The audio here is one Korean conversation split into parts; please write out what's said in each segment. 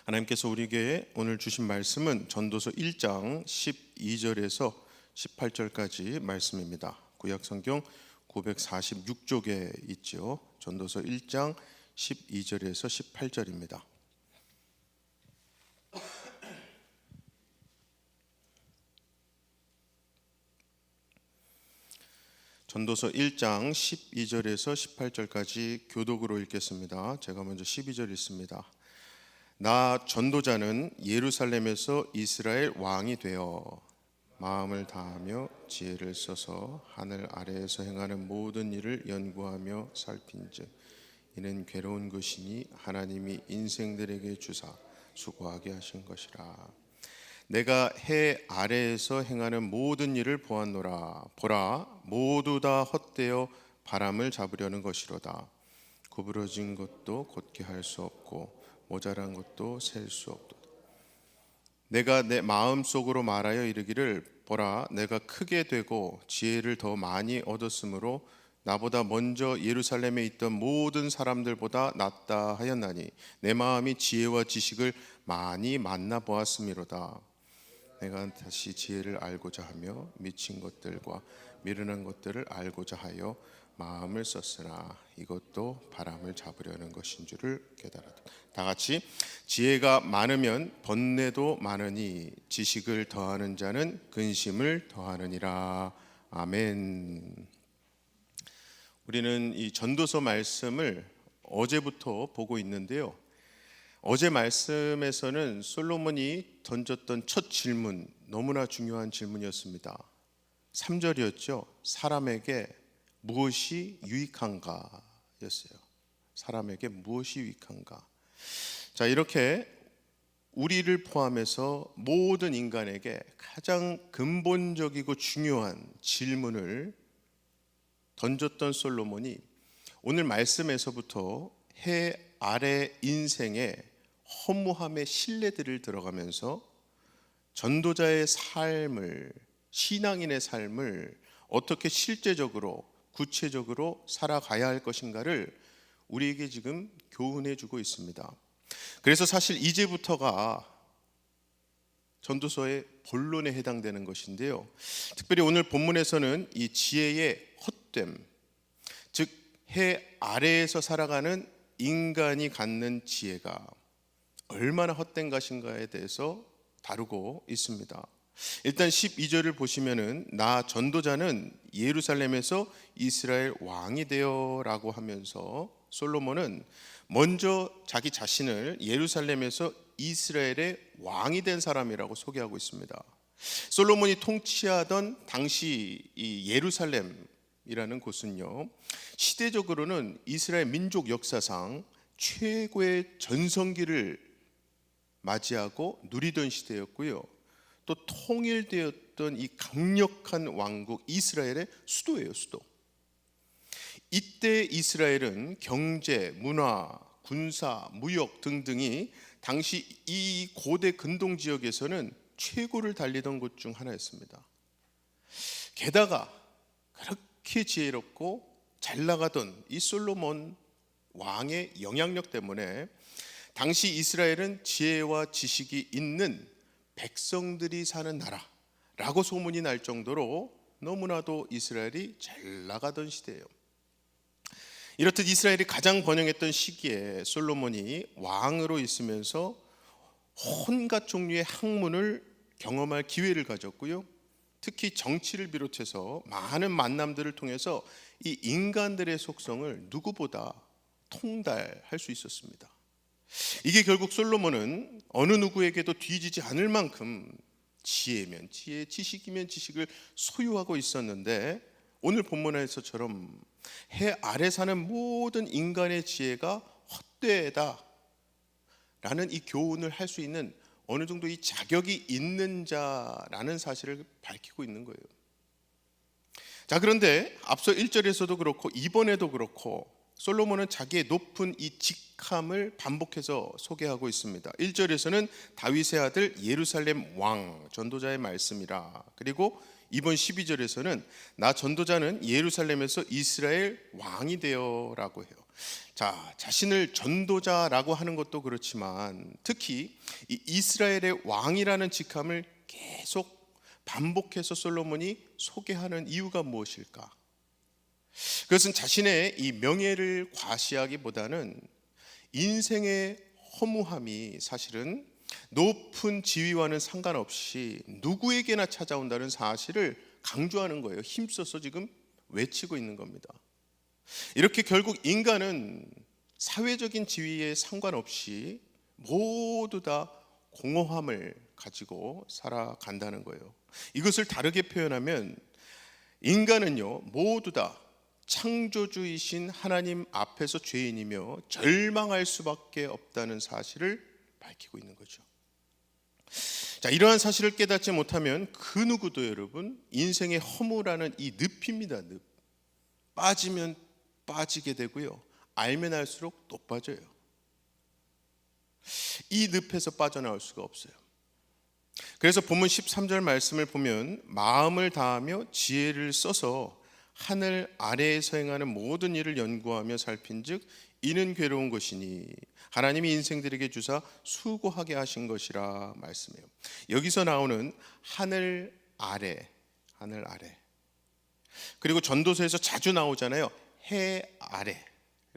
하나님께서 우리에게 오늘 주신 말씀은 전도서 1장 12절에서 18절까지 말씀입니다. 구약성경 946쪽에 있죠. 전도서 1장 12절에서 18절입니다. 전도서 1장 12절에서 18절까지 교독으로 읽겠습니다. 제가 먼저 12절 읽습니다. 나 전도자는 예루살렘에서 이스라엘 왕이 되어 마음을 다하며 지혜를 써서 하늘 아래에서 행하는 모든 일을 연구하며 살핀즉 이는 괴로운 것이니 하나님이 인생들에게 주사 수고하게 하신 것이라. 내가 해 아래에서 행하는 모든 일을 보았노라. 보라, 모두 다 헛되어 바람을 잡으려는 것이로다. 구부러진 것도 곧게 할 수 없고 모자란 것도 셀 수 없도다. 내가 내 마음속으로 말하여 이르기를 보라, 내가 크게 되고 지혜를 더 많이 얻었으므로 나보다 먼저 예루살렘에 있던 모든 사람들보다 낫다 하였나니 내 마음이 지혜와 지식을 많이 만나 보았음이로다. 내가 다시 지혜를 알고자 하며 미친 것들과 미련한 것들을 알고자 하여 마음을 썼으나 이것도 바람을 잡으려는 것인 줄을 깨달았다. 다 같이 지혜가 많으면 번뇌도 많으니 지식을 더하는 자는 근심을 더하느니라. 아멘. 우리는 이 전도서 말씀을 어제부터 보고 있는데요. 어제 말씀에서는 솔로몬이 던졌던 첫 질문, 너무나 중요한 질문이었습니다. 3절이었죠. 사람에게 무엇이 유익한가 였어요. 사람에게 무엇이 유익한가. 자, 이렇게 우리를 포함해서 모든 인간에게 가장 근본적이고 중요한 질문을 던졌던 솔로몬이 오늘 말씀에서부터 해 아래 인생의 허무함의 신뢰들을 들어가면서 전도자의 삶을, 신앙인의 삶을 어떻게 실제적으로 구체적으로 살아가야 할 것인가를 우리에게 지금 교훈해 주고 있습니다. 그래서 사실 이제부터가 전도서의 본론에 해당되는 것인데요. 특별히 오늘 본문에서는 이 지혜의 헛됨, 즉 해 아래에서 살아가는 인간이 갖는 지혜가 얼마나 헛된 것인가에 대해서 다루고 있습니다. 일단 12절을 보시면은 나 전도자는 예루살렘에서 이스라엘 왕이 되어라고 하면서 솔로몬은 먼저 자기 자신을 예루살렘에서 이스라엘의 왕이 된 사람이라고 소개하고 있습니다. 솔로몬이 통치하던 당시 이 예루살렘이라는 곳은요, 시대적으로는 이스라엘 민족 역사상 최고의 전성기를 맞이하고 누리던 시대였고요, 또 통일되었던 이 강력한 왕국 이스라엘의 수도예요, 수도. 이때 이스라엘은 경제, 문화, 군사, 무역 등등이 당시 이 고대 근동 지역에서는 최고를 달리던 곳 중 하나였습니다. 게다가 그렇게 지혜롭고 잘 나가던 이 솔로몬 왕의 영향력 때문에 당시 이스라엘은 지혜와 지식이 있는 백성들이 사는 나라라고 소문이 날 정도로 너무나도 이스라엘이 잘 나가던 시대예요. 이렇듯 이스라엘이 가장 번영했던 시기에 솔로몬이 왕으로 있으면서 온갖 종류의 학문을 경험할 기회를 가졌고요, 특히 정치를 비롯해서 많은 만남들을 통해서 이 인간들의 속성을 누구보다 통달할 수 있었습니다. 이게 결국 솔로몬은 어느 누구에게도 뒤지지 않을 만큼 지혜면 지혜, 지식이면 지식을 소유하고 있었는데, 오늘 본문에서처럼 해 아래 사는 모든 인간의 지혜가 헛되다 라는 이 교훈을 할 수 있는 어느 정도 이 자격이 있는 자라는 사실을 밝히고 있는 거예요. 자, 그런데 앞서 1절에서도 그렇고 이번에도 그렇고 솔로몬은 자기의 높은 이 직함을 반복해서 소개하고 있습니다. 1절에서는 다윗의 아들 예루살렘 왕, 전도자의 말씀이라. 그리고 이번 12절에서는 나 전도자는 예루살렘에서 이스라엘 왕이 되어라고 해요. 자, 자신을 전도자라고 하는 것도 그렇지만 특히 이 이스라엘의 왕이라는 직함을 계속 반복해서 솔로몬이 소개하는 이유가 무엇일까? 그것은 자신의 이 명예를 과시하기보다는 인생의 허무함이 사실은 높은 지위와는 상관없이 누구에게나 찾아온다는 사실을 강조하는 거예요. 힘써서 지금 외치고 있는 겁니다. 이렇게 결국 인간은 사회적인 지위에 상관없이 모두 다 공허함을 가지고 살아간다는 거예요. 이것을 다르게 표현하면 인간은요, 모두 다 창조주이신 하나님 앞에서 죄인이며 절망할 수밖에 없다는 사실을 밝히고 있는 거죠. 자, 이러한 사실을 깨닫지 못하면 그 누구도 여러분 인생의 허무라는 이 늪입니다. 늪. 빠지면 빠지게 되고요, 알면 알수록 또 빠져요. 이 늪에서 빠져나올 수가 없어요. 그래서 본문 13절 말씀을 보면 마음을 다하며 지혜를 써서 하늘 아래에서 행하는 모든 일을 연구하며 살핀즉 이는 괴로운 것이니 하나님이 인생들에게 주사 수고하게 하신 것이라 말씀해요. 여기서 나오는 하늘 아래, 하늘 아래, 그리고 전도서에서 자주 나오잖아요. 해 아래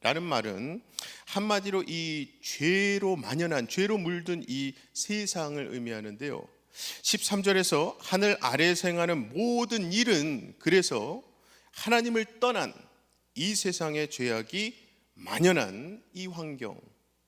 라는 말은 한마디로 이 죄로 만연한, 죄로 물든 이 세상을 의미하는데요, 13절에서 하늘 아래에서 행하는 모든 일은 그래서 하나님을 떠난 이 세상의 죄악이 만연한 이 환경,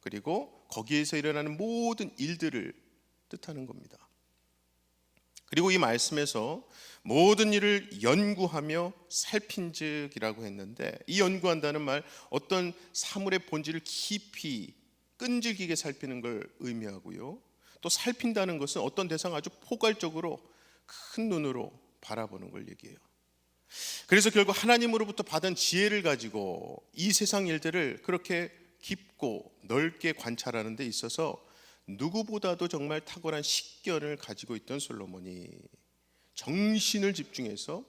그리고 거기에서 일어나는 모든 일들을 뜻하는 겁니다. 그리고 이 말씀에서 모든 일을 연구하며 살핀즉이라고 했는데, 이 연구한다는 말 어떤 사물의 본질을 깊이 끈질기게 살피는 걸 의미하고요, 또 살핀다는 것은 어떤 대상을 아주 포괄적으로 큰 눈으로 바라보는 걸 얘기해요. 그래서 결국 하나님으로부터 받은 지혜를 가지고 이 세상 일들을 그렇게 깊고 넓게 관찰하는 데 있어서 누구보다도 정말 탁월한 식견을 가지고 있던 솔로몬이 정신을 집중해서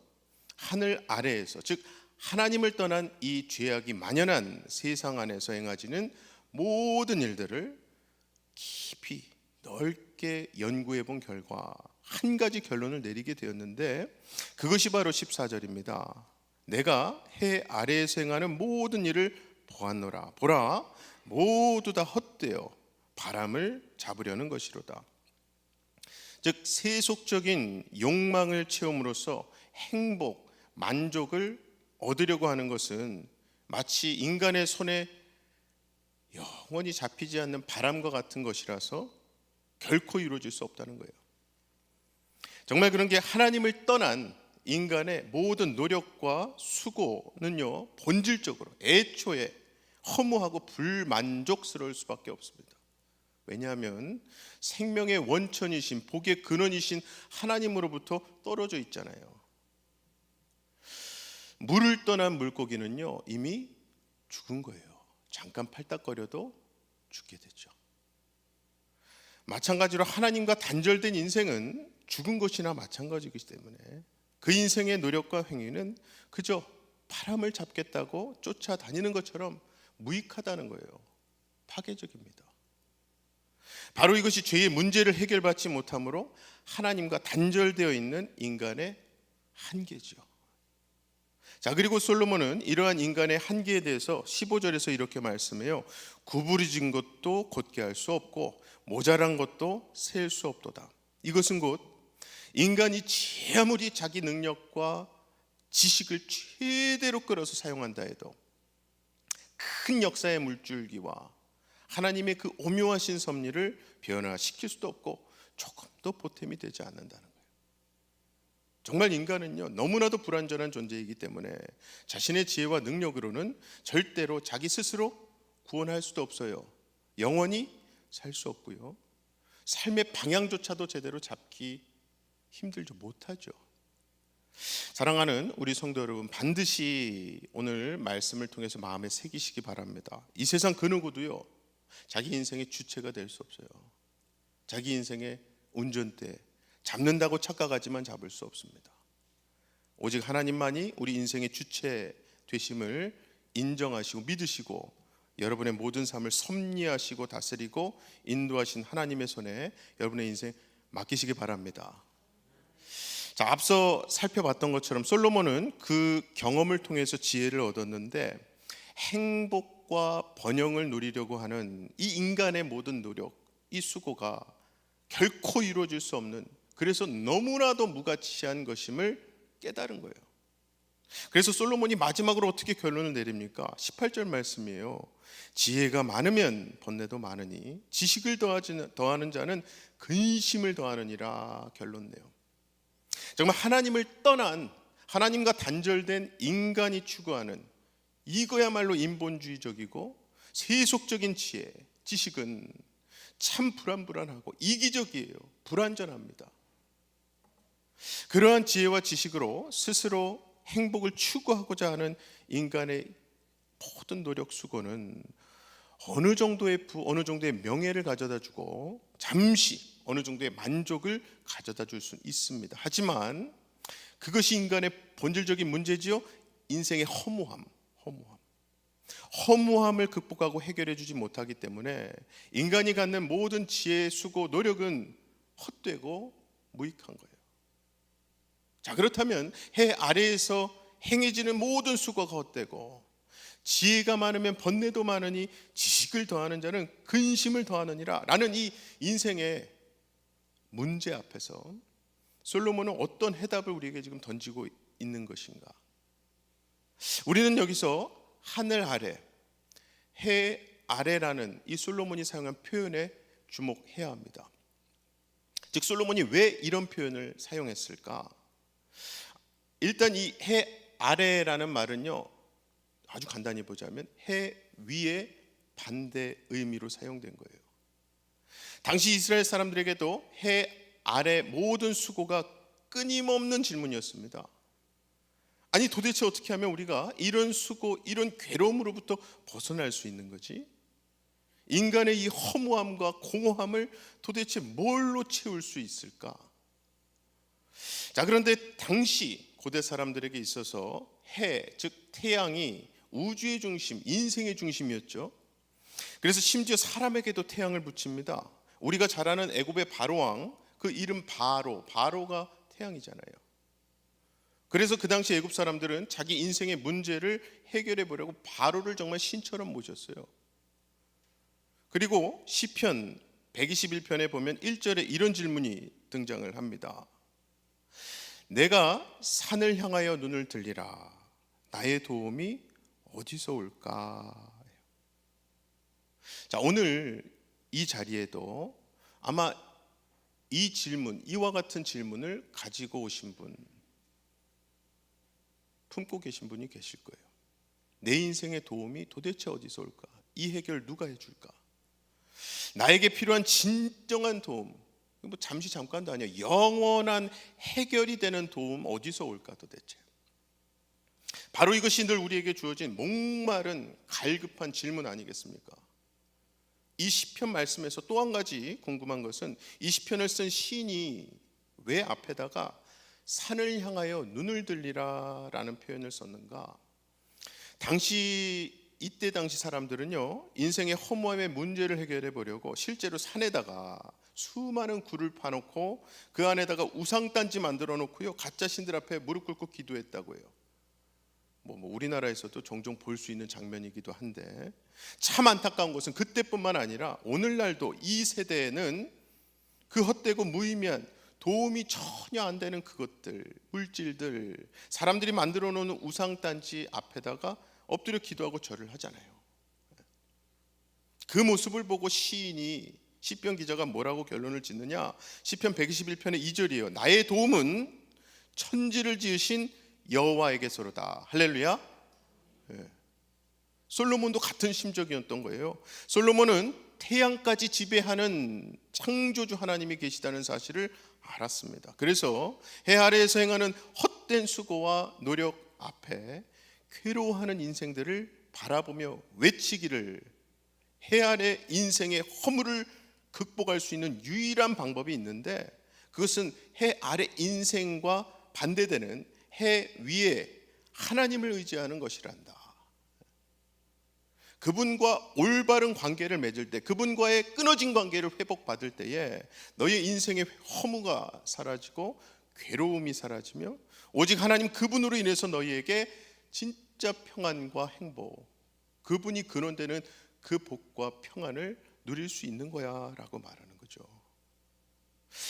하늘 아래에서, 즉 하나님을 떠난 이 죄악이 만연한 세상 안에서 행해지는 모든 일들을 깊이 넓게 연구해 본 결과 한 가지 결론을 내리게 되었는데, 그것이 바로 14절입니다. 내가 해 아래에서 행하는 모든 일을 보았노라. 보라, 모두 다 헛되어 바람을 잡으려는 것이로다. 즉 세속적인 욕망을 채움으로써 행복, 만족을 얻으려고 하는 것은 마치 인간의 손에 영원히 잡히지 않는 바람과 같은 것이라서 결코 이루어질 수 없다는 거예요. 정말 그런 게 하나님을 떠난 인간의 모든 노력과 수고는요, 본질적으로 애초에 허무하고 불만족스러울 수밖에 없습니다. 왜냐하면 생명의 원천이신, 복의 근원이신 하나님으로부터 떨어져 있잖아요. 물을 떠난 물고기는요, 이미 죽은 거예요. 잠깐 팔딱거려도 죽게 되죠. 마찬가지로 하나님과 단절된 인생은 죽은 것이나 마찬가지이기 때문에 그 인생의 노력과 행위는 그저 바람을 잡겠다고 쫓아다니는 것처럼 무익하다는 거예요. 파괴적입니다. 바로 이것이 죄의 문제를 해결받지 못함으로 하나님과 단절되어 있는 인간의 한계죠. 자, 그리고 솔로몬은 이러한 인간의 한계에 대해서 15절에서 이렇게 말씀해요. 구부러진 것도 곧게 할 수 없고 모자란 것도 셀 수 없도다. 이것은 곧 인간이 아무리 자기 능력과 지식을 최대로 끌어서 사용한다 해도 큰 역사의 물줄기와 하나님의 그 오묘하신 섭리를 변화시킬 수도 없고 조금도 보탬이 되지 않는다는 거예요. 정말 인간은요, 너무나도 불완전한 존재이기 때문에 자신의 지혜와 능력으로는 절대로 자기 스스로 구원할 수도 없어요. 영원히 살 수 없고요, 삶의 방향조차도 제대로 잡기 힘들죠. 못하죠. 사랑하는 우리 성도 여러분, 반드시 오늘 말씀을 통해서 마음에 새기시기 바랍니다. 이 세상 그 누구도요, 자기 인생의 주체가 될 수 없어요. 자기 인생의 운전대 잡는다고 착각하지만 잡을 수 없습니다. 오직 하나님만이 우리 인생의 주체 되심을 인정하시고 믿으시고 여러분의 모든 삶을 섭리하시고 다스리고 인도하신 하나님의 손에 여러분의 인생 맡기시기 바랍니다. 자, 앞서 살펴봤던 것처럼 솔로몬은 그 경험을 통해서 지혜를 얻었는데, 행복과 번영을 누리려고 하는 이 인간의 모든 노력, 이 수고가 결코 이루어질 수 없는, 그래서 너무나도 무가치한 것임을 깨달은 거예요. 그래서 솔로몬이 마지막으로 어떻게 결론을 내립니까? 18절 말씀이에요. 지혜가 많으면 번뇌도 많으니 지식을 더하는 자는 근심을 더하느니라 결론내요. 정말 하나님을 떠난, 하나님과 단절된 인간이 추구하는 이거야말로 인본주의적이고 세속적인 지혜, 지식은 참 불안불안하고 이기적이에요. 불완전합니다. 그러한 지혜와 지식으로 스스로 행복을 추구하고자 하는 인간의 모든 노력 수고는 어느 정도의 명예를 가져다 주고 잠시 어느 정도의 만족을 가져다 줄 수 있습니다. 하지만 그것이 인간의 본질적인 문제지요. 인생의 허무함을 극복하고 해결해 주지 못하기 때문에 인간이 갖는 모든 지혜, 수고, 노력은 헛되고 무익한 거예요. 자, 그렇다면 해 아래에서 행해지는 모든 수고가 헛되고 지혜가 많으면 번뇌도 많으니 지식을 더하는 자는 근심을 더하느니라 라는 이 인생의 문제 앞에서 솔로몬은 어떤 해답을 우리에게 지금 던지고 있는 것인가? 우리는 여기서 하늘 아래, 해 아래라는 이 솔로몬이 사용한 표현에 주목해야 합니다. 즉 솔로몬이 왜 이런 표현을 사용했을까? 일단 이 해 아래라는 말은요, 아주 간단히 보자면 해 위의 반대 의미로 사용된 거예요. 당시 이스라엘 사람들에게도 해 아래 모든 수고가 끊임없는 질문이었습니다. 아니 도대체 어떻게 하면 우리가 이런 수고, 이런 괴로움으로부터 벗어날 수 있는 거지? 인간의 이 허무함과 공허함을 도대체 뭘로 채울 수 있을까? 자, 그런데 당시 고대 사람들에게 있어서 해, 즉 태양이 우주의 중심, 인생의 중심이었죠. 그래서 심지어 사람에게도 태양을 붙입니다. 우리가 잘 아는 애굽의 바로왕, 그 이름 바로가 태양이잖아요. 그래서 그 당시 애굽 사람들은 자기 인생의 문제를 해결해 보려고 바로를 정말 신처럼 모셨어요. 그리고 시편 121편에 보면 1절에 이런 질문이 등장을 합니다. 내가 산을 향하여 눈을 들리라. 나의 도움이 어디서 올까? 자, 오늘 이 자리에도 아마 이 질문, 이와 같은 질문을 가지고 오신 분, 품고 계신 분이 계실 거예요. 내 인생의 도움이 도대체 어디서 올까? 이 해결 누가 해줄까? 나에게 필요한 진정한 도움, 뭐 잠시 잠깐도 아니야, 영원한 해결이 되는 도움 어디서 올까 도대체? 바로 이것이 늘 우리에게 주어진 목마른 갈급한 질문 아니겠습니까? 이 시편 말씀에서 또 한 가지 궁금한 것은 이 시편을 쓴 시인이 왜 앞에다가 산을 향하여 눈을 들리라 라는 표현을 썼는가? 이때 당시 사람들은요, 인생의 허무함의 문제를 해결해 보려고 실제로 산에다가 수많은 굴을 파놓고 그 안에다가 우상단지 만들어 놓고요, 가짜 신들 앞에 무릎 꿇고 기도했다고 해요. 뭐 우리나라에서도 종종 볼 수 있는 장면이기도 한데, 참 안타까운 것은 그때뿐만 아니라 오늘날도 이 세대에는 그 헛되고 무의미한 도움이 전혀 안 되는 그것들, 물질들, 사람들이 만들어 놓은 우상단지 앞에다가 엎드려 기도하고 절을 하잖아요. 그 모습을 보고 시편 기자가 뭐라고 결론을 짓느냐? 시편 121편의 2절이에요. 나의 도움은 천지를 지으신 여호와에게서로다. 할렐루야. 솔로몬도 같은 심정이었던 거예요. 솔로몬은 태양까지 지배하는 창조주 하나님이 계시다는 사실을 알았습니다. 그래서 해 아래에서 행하는 헛된 수고와 노력 앞에 괴로워하는 인생들을 바라보며 외치기를, 해 아래 인생의 허물을 극복할 수 있는 유일한 방법이 있는데, 그것은 해 아래 인생과 반대되는 해 위에 하나님을 의지하는 것이란다. 그분과 올바른 관계를 맺을 때, 그분과의 끊어진 관계를 회복받을 때에 너의 인생의 허무가 사라지고 괴로움이 사라지며 오직 하나님 그분으로 인해서 너희에게 진짜 평안과 행복, 그분이 근원되는 그 복과 평안을 누릴 수 있는 거야 라고 말하는 거죠.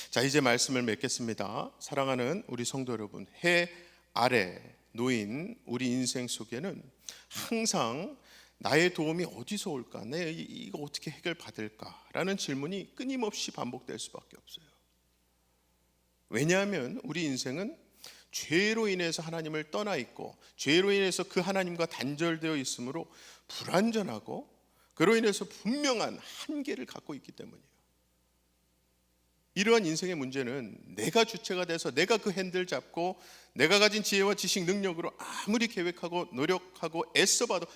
자, 이제 말씀을 맺겠습니다. 사랑하는 우리 성도 여러분, 해 아래 놓인 우리 인생 속에는 항상 나의 도움이 어디서 올까? 내 이거 어떻게 해결받을까? 라는 질문이 끊임없이 반복될 수밖에 없어요. 왜냐하면 우리 인생은 죄로 인해서 하나님을 떠나 있고 죄로 인해서 그 하나님과 단절되어 있으므로 불완전하고 그로 인해서 분명한 한계를 갖고 있기 때문이에요. 이러한 인생의 문제는 내가 주체가 돼서 내가 그 핸들 잡고 내가 가진 지혜와 지식 능력으로 아무리 계획하고 노력하고 애써봐도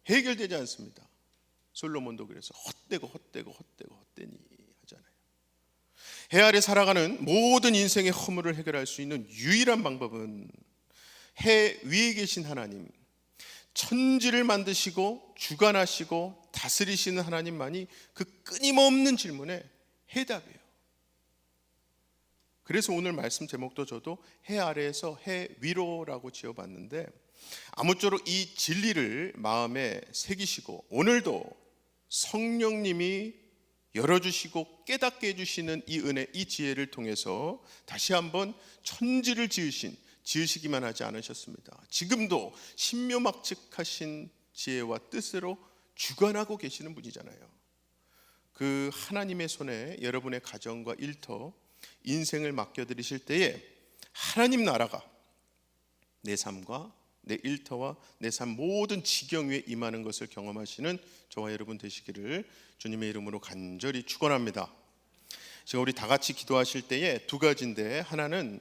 해결되지 않습니다. 솔로몬도 그래서 헛되고 헛되니 하잖아요. 해 아래 살아가는 모든 인생의 허물을 해결할 수 있는 유일한 방법은 해 위에 계신 하나님, 천지를 만드시고 주관하시고 다스리시는 하나님만이 그 끊임없는 질문에 해답이에요. 그래서 오늘 말씀 제목도 저도 해 아래에서 해 위로라고 지어봤는데, 아무쪼록 이 진리를 마음에 새기시고 오늘도 성령님이 열어주시고 깨닫게 해주시는 이 은혜, 이 지혜를 통해서 다시 한번 천지를 지으시기만 하지 않으셨습니다. 지금도 신묘막측하신 지혜와 뜻으로 주관하고 계시는 분이잖아요. 그 하나님의 손에 여러분의 가정과 일터, 인생을 맡겨드리실 때에 하나님 나라가 내 삶과 내 일터와 내 삶 모든 지경 위에 임하는 것을 경험하시는 저와 여러분 되시기를 주님의 이름으로 간절히 축원합니다. 지금 우리 다 같이 기도하실 때에 두 가지인데, 하나는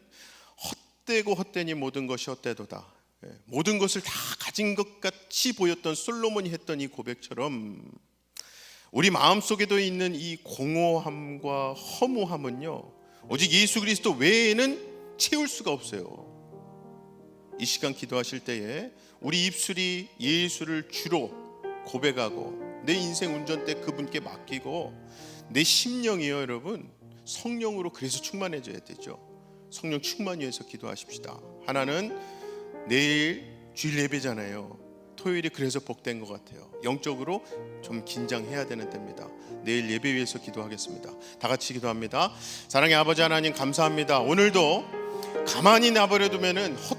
헛되고 헛되니 모든 것이 헛되도다. 모든 것을 다 가진 것 같이 보였던 솔로몬이 했던 이 고백처럼 우리 마음속에도 있는 이 공허함과 허무함은요, 오직 예수 그리스도 외에는 채울 수가 없어요. 이 시간 기도하실 때에 우리 입술이 예수를 주로 고백하고 내 인생 운전대 그분께 맡기고 내 심령이요 여러분 성령으로 그래서 충만해져야 되죠. 성령 충만 위해서 기도하십시다. 하나는 내일 주일 예배잖아요. 토요일이 그래서 복된 것 같아요. 영적으로 좀 긴장해야 되는 때입니다. 내일 예배 위해서 기도하겠습니다. 다 같이 기도합니다. 사랑의 아버지 하나님 감사합니다. 오늘도 가만히 내버려 두면은